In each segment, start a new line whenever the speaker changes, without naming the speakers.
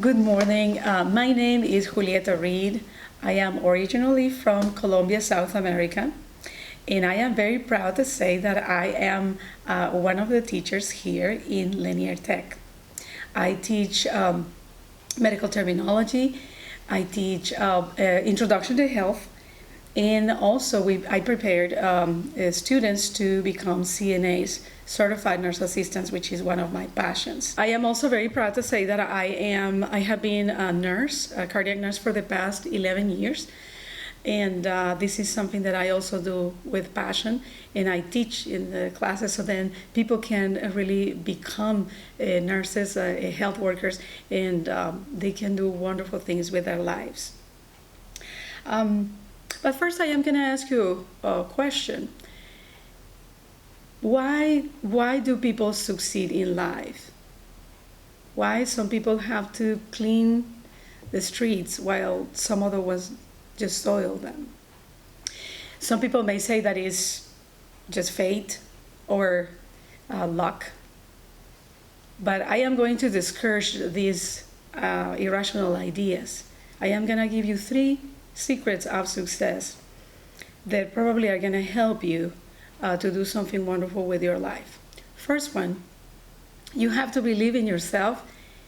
Good morning. My name is Julietta Reed. I am originally from Colombia, South America, and I am very proud to say that I am one of the teachers here in Linear Tech. I teach medical terminology, I teach introduction to health, and also I prepared students to become CNAs, certified nurse assistants, which is one of my passions. I am also very proud to say that I have been a nurse, a cardiac nurse for the past 11 years. And this is something that I also do with passion, and I teach in the classes so then people can really become nurses, health workers, and they can do wonderful things with their lives. But first I am going to ask you a question. Why do people succeed in life? Why some people have to clean the streets while some other ones just soil them? Some people may say that is just fate or luck. But I am going to discourage these irrational ideas. I am going to give you 3 secrets of success that probably are going to help you to do something wonderful with your life. First one, you have to believe in yourself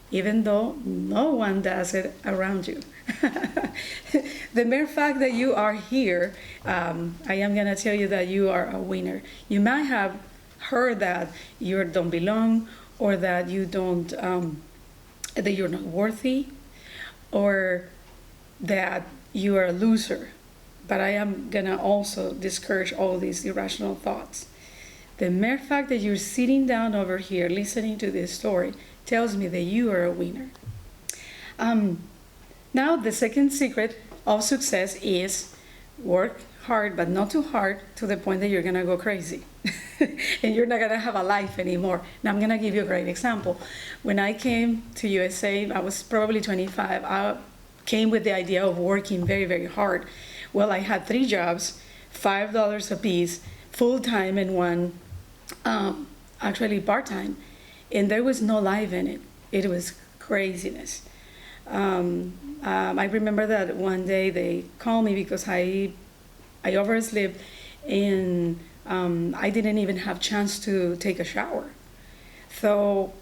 even though no one does it around you. The mere fact that you are here, I am going to tell you that you are a winner. You might have heard that you don't belong, or that you don't, that you're not worthy, or that you are a loser. But I am going to also discourage all these irrational thoughts. The mere fact that you're sitting down over here listening to this story tells me that you are a winner. Now, the second secret of success is work hard, but not too hard to the point that you're going to go crazy and you're not going to have a life anymore. Now, I'm going to give you a great example. When I came to USA, I was probably 25. I came with the idea of working very, very hard. Well, I had 3 jobs, $5 a piece, full-time and one actually part-time, and there was no life in it. It was craziness. I remember that one day they called me because I overslept, and I didn't even have chance to take a shower. So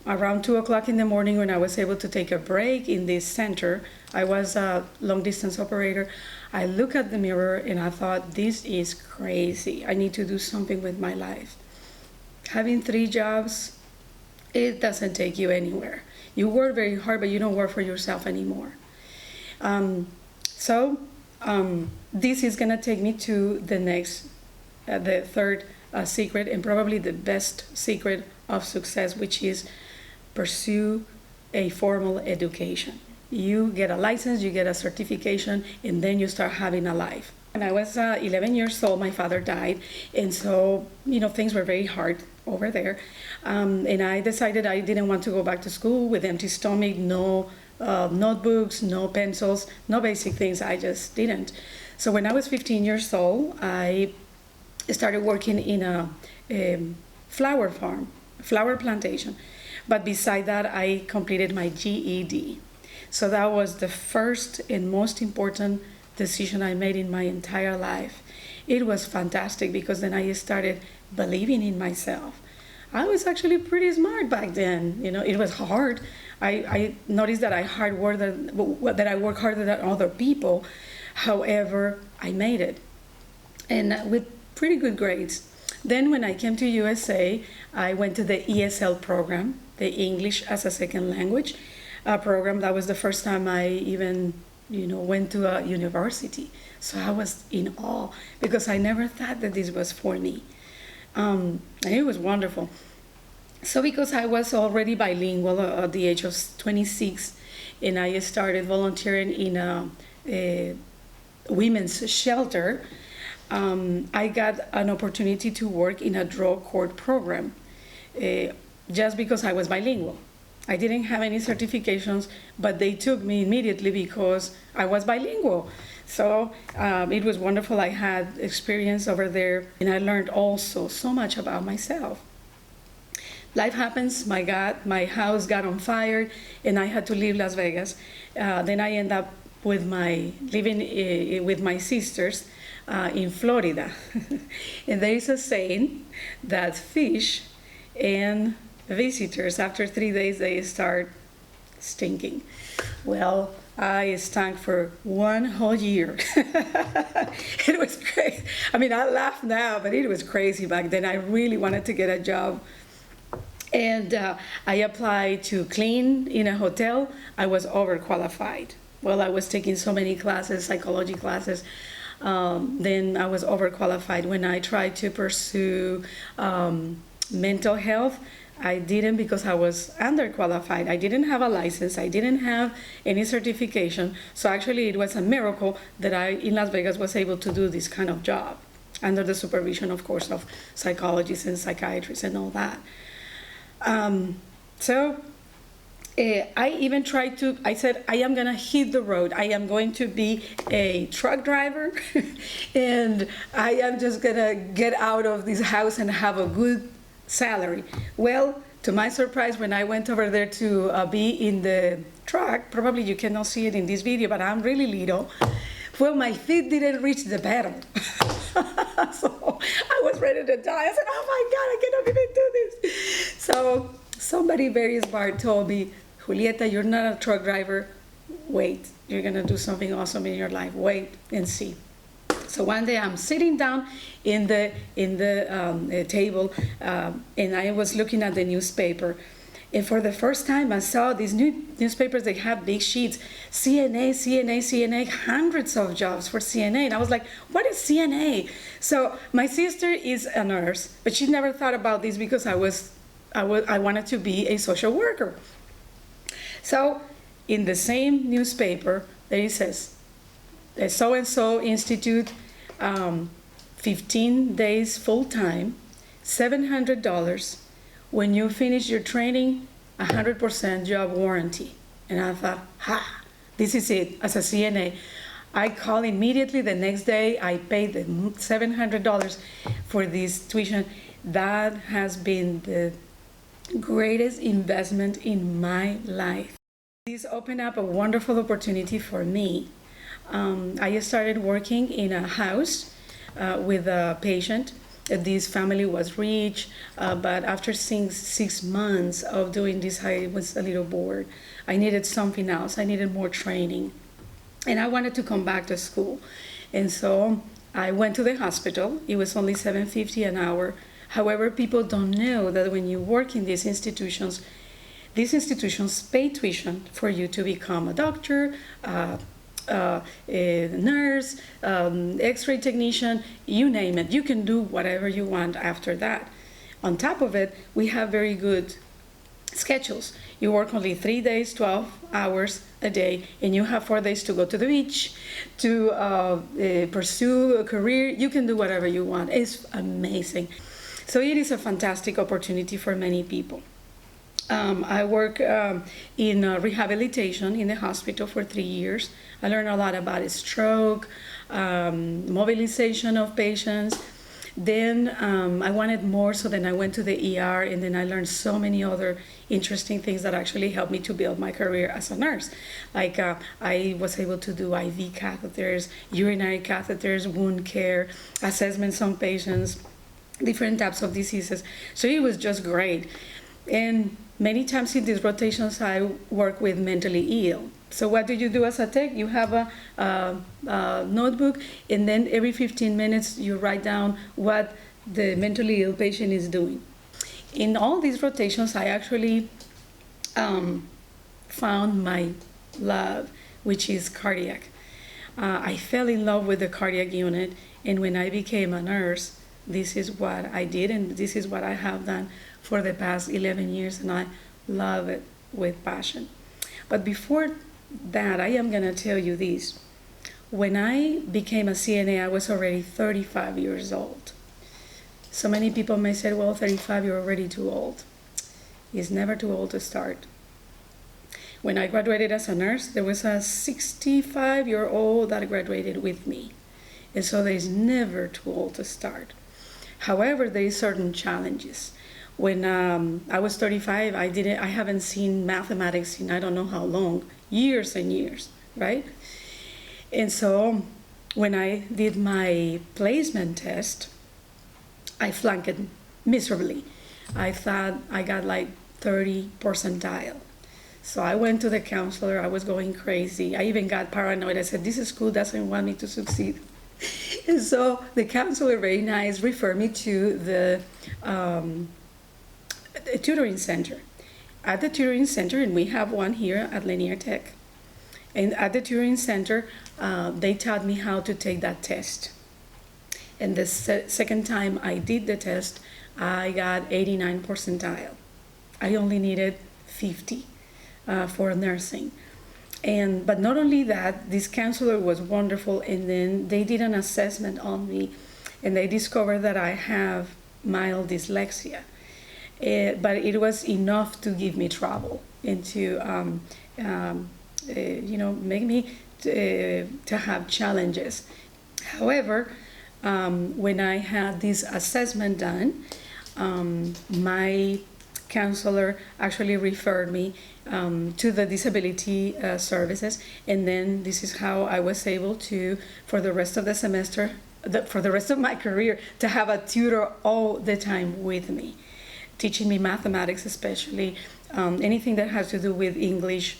around 2 o'clock in the morning, when I was able to take a break in this center, I was a long distance operator. I looked at the mirror and I thought, this is crazy. I need to do something with my life. Having 3 jobs, it doesn't take you anywhere. You work very hard, but you don't work for yourself anymore. This is gonna take me to the next, the third secret, and probably the best secret of success, which is pursue a formal education. You get a license, you get a certification, and then you start having a life. When I was 11 years old, my father died, and so, things were very hard over there. And I decided I didn't want to go back to school with empty stomach, no notebooks, no pencils, no basic things. I just didn't. So when I was 15 years old, I started working in a flower farm, flower plantation. But beside that, I completed my GED. So that was the first and most important decision I made in my entire life. It was fantastic because then I started believing in myself. I was actually pretty smart back then. It was hard. I noticed that I work harder than other people. However, I made it, and with pretty good grades. Then when I came to USA, I went to the ESL program, the English as a Second Language program. That was the first time I even, went to a university. So I was in awe because I never thought that this was for me. And it was wonderful. So because I was already bilingual at the age of 26, and I started volunteering in a women's shelter, I got an opportunity to work in a drug court program just because I was bilingual. I didn't have any certifications, but they took me immediately because I was bilingual. So it was wonderful. I had experience over there, and I learned also so much about myself. life happens. My God, my house got on fire, and I had to leave Las Vegas. Then I end up living with my sisters in Florida. And there is a saying that fish and visitors, after 3 days, they start stinking. Well, I stank for 1 whole year. It was great. I mean, I laugh now, but it was crazy back then. I really wanted to get a job. And I applied to clean in a hotel. I was overqualified. Well, I was taking so many classes, psychology classes. Then I was overqualified. When I tried to pursue mental health, I didn't, because I was underqualified. I didn't have a license. I didn't have any certification. So actually it was a miracle that I, in Las Vegas, was able to do this kind of job under the supervision, of course, of psychologists and psychiatrists and all that. I even tried to, I said, I am going to hit the road. I am going to be a truck driver and I am just going to get out of this house and have a good salary. Well, to my surprise, when I went over there to be in the truck, probably you cannot see it in this video, but I'm really little. Well, my feet didn't reach the pedal. So I was ready to die. I said, oh my God, I cannot even do this. So somebody very smart told me, Julieta, you're not a truck driver. Wait, you're gonna do something awesome in your life. Wait and see. So one day I'm sitting down in the table, and I was looking at the newspaper. And for the first time, I saw these new newspapers. They have big sheets, CNA, CNA, CNA, hundreds of jobs for CNA. And I was like, what is CNA? So my sister is a nurse, but she never thought about this because I wanted to be a social worker. So in the same newspaper, there it says, the so-and-so institute, 15 days full-time, $700. When you finish your training, 100% job warranty. And I thought, this is it, as a CNA. I called immediately the next day. I paid the $700 for this tuition. That has been the greatest investment in my life. This opened up a wonderful opportunity for me. I started working in a house with a patient. This family was rich, but after 6 months of doing this, I was a little bored. I needed something else. I needed more training. And I wanted to come back to school. And so I went to the hospital. It was only $7.50 an hour. However, people don't know that when you work in these institutions pay tuition for you to become a doctor, a nurse, x-ray technician, you name it. You can do whatever you want after that. On top of it, we have very good schedules. You work only 3 days, 12 hours a day, and you have 4 days to go to the beach, to pursue a career. You can do whatever you want. It's amazing. So it is a fantastic opportunity for many people. I work in rehabilitation in the hospital for 3 years. I learned a lot about stroke, mobilization of patients. Then I wanted more, so then I went to the ER, and then I learned so many other interesting things that actually helped me to build my career as a nurse. Like I was able to do IV catheters, urinary catheters, wound care, assessments on patients, different types of diseases. So it was just great. And many times in these rotations, I work with mentally ill. So what do you do as a tech? You have a notebook, and then every 15 minutes you write down what the mentally ill patient is doing. In all these rotations, I actually found my love, which is cardiac. I fell in love with the cardiac unit, and when I became a nurse, this is what I did, and this is what I have done for the past 11 years, and I love it with passion. But before that, I am going to tell you this. When I became a CNA, I was already 35 years old. So many people may say, well, 35, you're already too old. It's never too old to start. When I graduated as a nurse, there was a 65-year-old that graduated with me. And so there is never too old to start. However, there is certain challenges. When I was 35, I haven't seen mathematics in I don't know how long, years and years, right? And so when I did my placement test, I flunked it miserably. I thought I got like 30 percentile. So I went to the counselor. I was going crazy. I even got paranoid. I said, this school doesn't want me to succeed. And so the counselor, very nice, referred me to the tutoring center. At the tutoring center, and we have one here at Linear Tech. And at the tutoring center, they taught me how to take that test. And the second time I did the test, I got 89 percentile. I only needed 50 for nursing. But not only that, this counselor was wonderful, and then they did an assessment on me, and they discovered that I have mild dyslexia. But it was enough to give me trouble and to make me to have challenges. However, when I had this assessment done, my counselor actually referred me to the disability services, and then this is how I was able to, for the rest of the semester, for the rest of my career, to have a tutor all the time with me, teaching me mathematics, especially anything that has to do with English.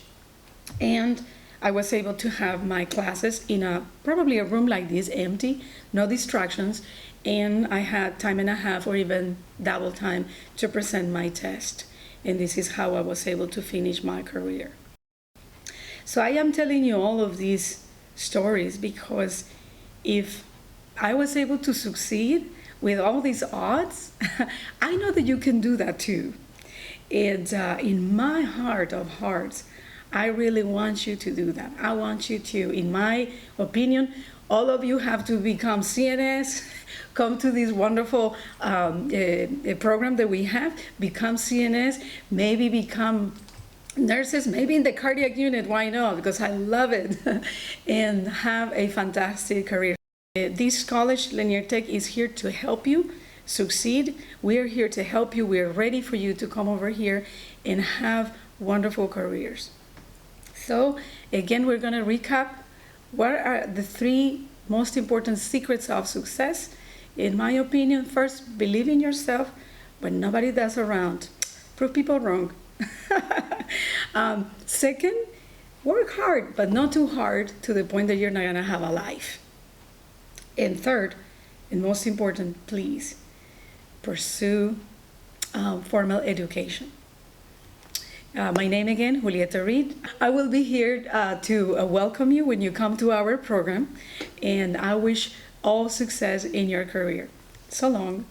And I was able to have my classes in probably a room like this, empty, no distractions, and I had time and a half or even double time to present my test. And this is how I was able to finish my career. So I am telling you all of these stories because if I was able to succeed with all these odds, I know that you can do that too. And in my heart of hearts, I really want you to do that. I want you to, in my opinion, all of you have to become CNS, come to this wonderful program that we have, become CNS, maybe become nurses, maybe in the cardiac unit, why not? Because I love it, and have a fantastic career. This college, Linear Tech, is here to help you succeed. We're here to help you. We're ready for you to come over here and have wonderful careers. So again, we're going to recap what are the 3 most important secrets of success. In my opinion, first, believe in yourself when nobody does around. Prove people wrong. Second, work hard, but not too hard to the point that you're not going to have a life. And third, and most important, please pursue formal education. My name again, Julietta Reed. I will be here to welcome you when you come to our program, and I wish all success in your career. So long.